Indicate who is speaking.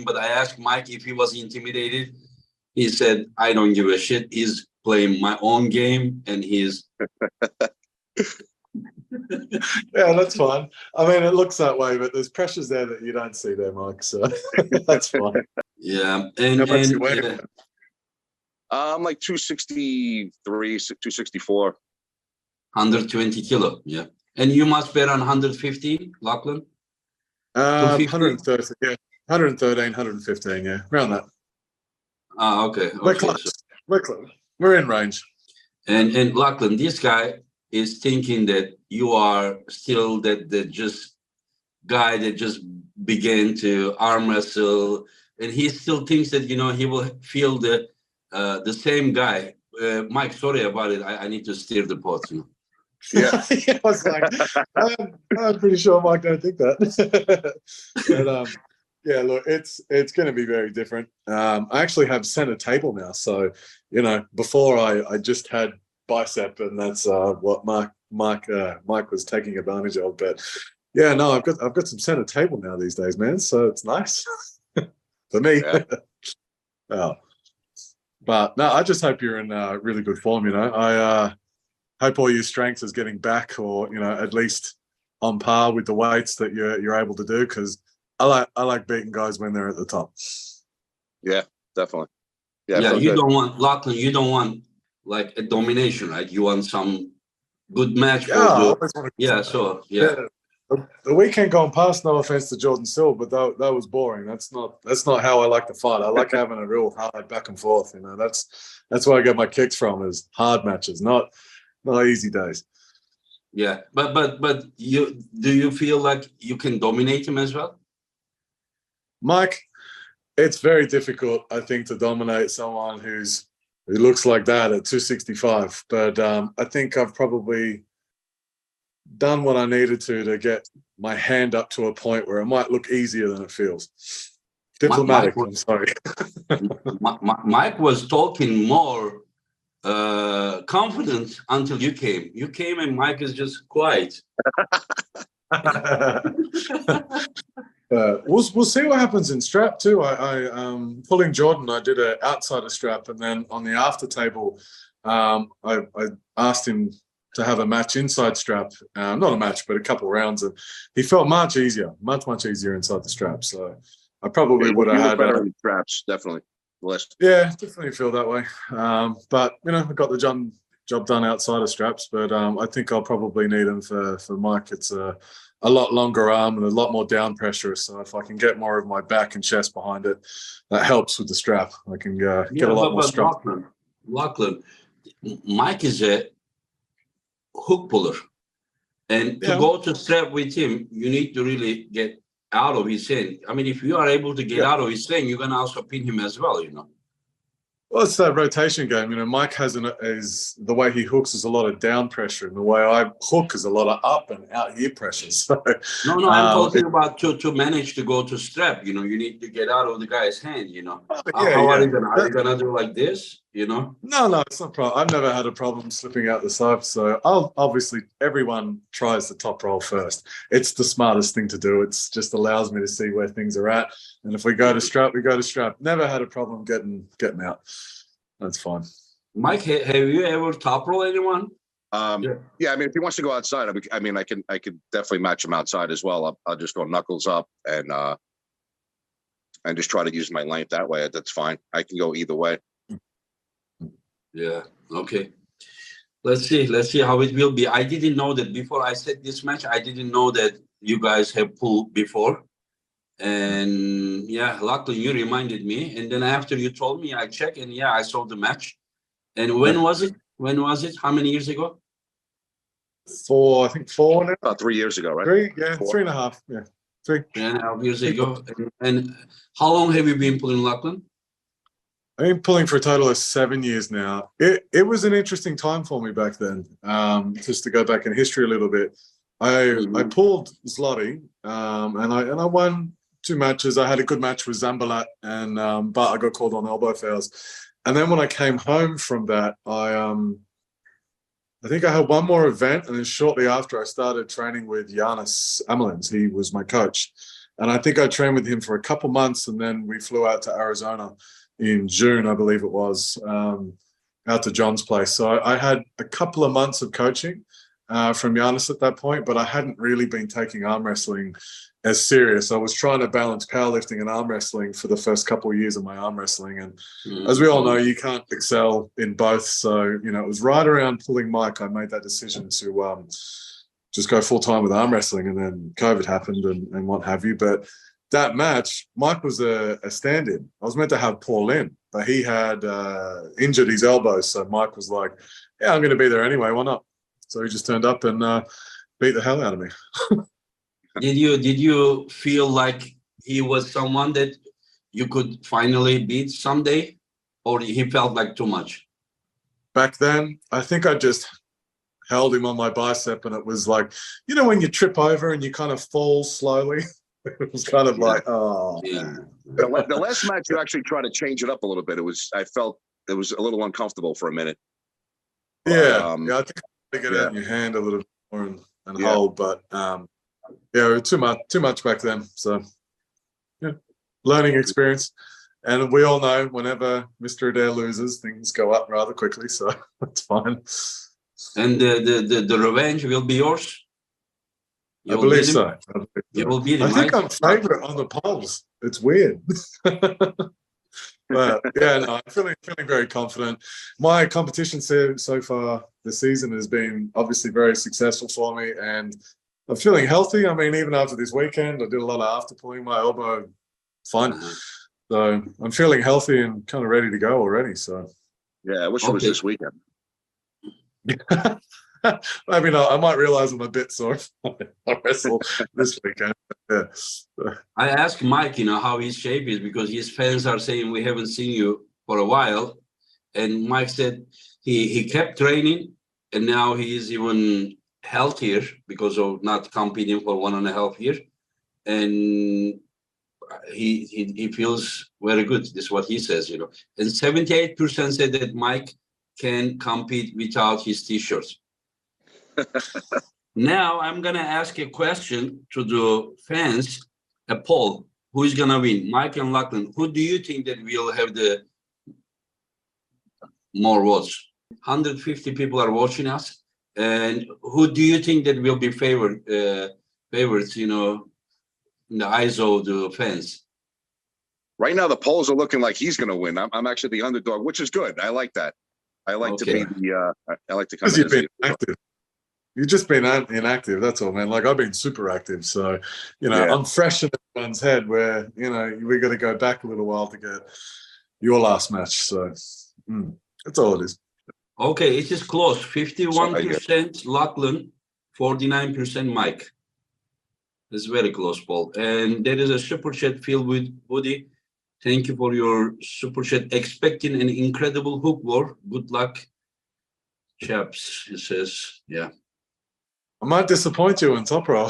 Speaker 1: but I asked Mike if he was intimidated. He said, I don't give a shit. He's playing my own game, and he's...
Speaker 2: Yeah, that's fine. I mean, it looks that way, but there's pressures there that you don't see there, Mike, so that's fine.
Speaker 1: Yeah.
Speaker 3: I'm like 263, 264.
Speaker 1: 120 kilo, yeah. And you must bet on 115, Lachlan?
Speaker 2: 113, yeah. 113, 115, yeah. Around that.
Speaker 1: Okay.
Speaker 2: We're close. We're close. We're in range.
Speaker 1: And Lachlan, this guy is thinking that you are still that just guy that just began to arm wrestle, and he still thinks that, you know, he will feel the same guy. Mike, sorry about it. I need to steer the pot, you know.
Speaker 3: Yeah.
Speaker 2: I was like, I'm pretty sure Mike don't think that. But, yeah, look, it's going to be very different. I actually have center table now, so you know, before I just had bicep, and that's what Mike was taking advantage of. But yeah, no, I've got some center table now these days, man. So it's nice for me.
Speaker 3: Yeah.
Speaker 2: Oh. But no, I just hope you're in really good form. You know, I hope all your strength is getting back, or you know, at least on par with the weights that you're able to do. Because I like beating guys when they're at the top.
Speaker 3: Yeah, definitely.
Speaker 1: Yeah, you don't want, Lachlan, you don't want like a domination, right? You want some good match.
Speaker 2: Yeah, The weekend gone past, no offense to Jordan Sill, but that was boring. That's not how I like to fight. I like having a real hard back and forth. You know, that's where I get my kicks from, is hard matches, not easy days.
Speaker 1: Yeah, but do you feel like you can dominate him as well?
Speaker 2: Mike, it's very difficult, I think, to dominate someone who looks like that at 265. But I think I've probably done what I needed to get my hand up to a point where it might look easier than it feels. Diplomatic, I'm sorry.
Speaker 1: Mike was talking more confident until you came. You came and Mike is just quiet.
Speaker 2: We'll see what happens in strap too. I pulling Jordan, I did an outsider strap, and then on the after table, I asked him to have a match inside strap. Not a match, but a couple rounds, and he felt much easier inside the strap. So I probably would have had
Speaker 3: straps, definitely.
Speaker 2: Yeah, definitely feel that way. But you know, I got the job done outside of straps. But I think I'll probably need them for Mike. It's a lot longer arm and a lot more down pressure. So if I can get more of my back and chest behind it, that helps with the strap. I can get a lot more strong.
Speaker 1: Lachlan, Mike is a hook puller, and to go to strap with him, you need to really get out of his hand. I mean, if you are able to get out of his hand, you're going to also pin him as well, you know.
Speaker 2: Well, it's that rotation game. You know, Mike is the way he hooks is a lot of down pressure, and the way I hook is a lot of up and out here pressure. So
Speaker 1: no, I'm talking about to manage to go to strap. You know, you need to get out of the guy's hand. You know, how are you gonna do like this? You know?
Speaker 2: No, it's not a problem. I've never had a problem slipping out the side. So obviously everyone tries the top roll first. It's the smartest thing to do. It just allows me to see where things are at. And if we go to strap, we go to strap. Never had a problem getting out. That's fine.
Speaker 1: Mike, have you ever top roll anyone?
Speaker 3: Yeah, I mean, if he wants to go outside, I could definitely match him outside as well. I'll just go knuckles up and just try to use my length that way. That's fine. I can go either way.
Speaker 1: Yeah. Okay. Let's see how it will be. I didn't know that before I set this match. I didn't know that you guys have pulled before. And yeah, luckily you reminded me. And then after you told me, I checked, and yeah, I saw the match. And when was it? How many years ago?
Speaker 2: I think 4 now.
Speaker 3: About 3 years ago, right?
Speaker 2: 3, yeah, 3.5. Yeah,
Speaker 1: 3.5 years ago. And how long have you been pulling, Lachlan?
Speaker 2: I've been pulling for a total of 7 years now. It was an interesting time for me back then. Just to go back in history a little bit, I pulled Zloty, and I won 2 matches. I had a good match with Zambalat, and but I got called on elbow fouls. And then when I came home from that, I think I had one more event, and then shortly after I started training with Giannis Amelins. He was my coach. And I think I trained with him for a couple months, and then we flew out to Arizona in June, I believe it was, out to John's place. So I had a couple of months of coaching from Giannis at that point, but I hadn't really been taking arm wrestling as serious. I was trying to balance powerlifting and arm wrestling for the first couple of years of my arm wrestling. And as we all know, you can't excel in both. So, you know, it was right around pulling Mike, I made that decision to just go full time with arm wrestling, and then COVID happened and what have you. But that match, Mike was a stand-in. I was meant to have Paul in, but he had injured his elbow. So Mike was like, yeah, I'm going to be there anyway. Why not? So he just turned up and beat the hell out of me.
Speaker 1: Did you feel like he was someone that you could finally beat someday, or he felt like too much?
Speaker 2: Back then, I think I just held him on my bicep, and it was like, you know, when you trip over and you kind of fall slowly. It was kind of like, oh.
Speaker 1: Yeah.
Speaker 3: The last match, you actually tried to change it up a little bit. I felt it was a little uncomfortable for a minute. But,
Speaker 2: Yeah, I think I get it in your hand a little bit more and hold, but yeah, too much back then. So yeah, learning experience. And we all know whenever Mr. Adair loses, things go up rather quickly, so that's fine.
Speaker 1: And the revenge will be yours?
Speaker 2: I believe so.
Speaker 1: You will beat him,
Speaker 2: I think
Speaker 1: right?
Speaker 2: I'm favorite on the polls. It's weird. But yeah, no, I'm feeling very confident. My competition so far this season has been obviously very successful for me, and I'm feeling healthy. I mean, even after this weekend, I did a lot of after pulling my elbow. Fun. So I'm feeling healthy and kind of ready to go already. So
Speaker 3: yeah, I wish it was this weekend.
Speaker 2: Maybe not. I might realize I'm a bit sore. I wrestle this weekend. Yeah.
Speaker 1: I asked Mike, you know, how his shape is, because his fans are saying we haven't seen you for a while. And Mike said he kept training, and now he is even healthier because of not competing for 1.5 years. And he feels very good. This is what he says, you know. And 78% said that Mike can compete without his t-shirts. Now I'm gonna ask a question to the fans, a poll. Who is gonna win, Mike and Lachlan? Who do you think that will have the more votes? 150 people are watching us, and who do you think that will be favorites? You know, in the eyes of the fans.
Speaker 3: Right now, the polls are looking like he's going to win. I'm actually the underdog, which is good. I like that. I like to be the. I like to come.
Speaker 2: Because you've been active. You've just been inactive. That's all, man. Like I've been super active, so you know I'm fresh in everyone's head. Where you know we got to go back a little while to get your last match. So that's all it is.
Speaker 1: Okay, it is close. 51% Lachlan, 49% Mike. It's very close, Paul. And there is a super chat filled with Woody. Thank you for your super chat. Expecting an incredible hook war. Good luck, chaps. He says, yeah.
Speaker 2: I might disappoint you in top row.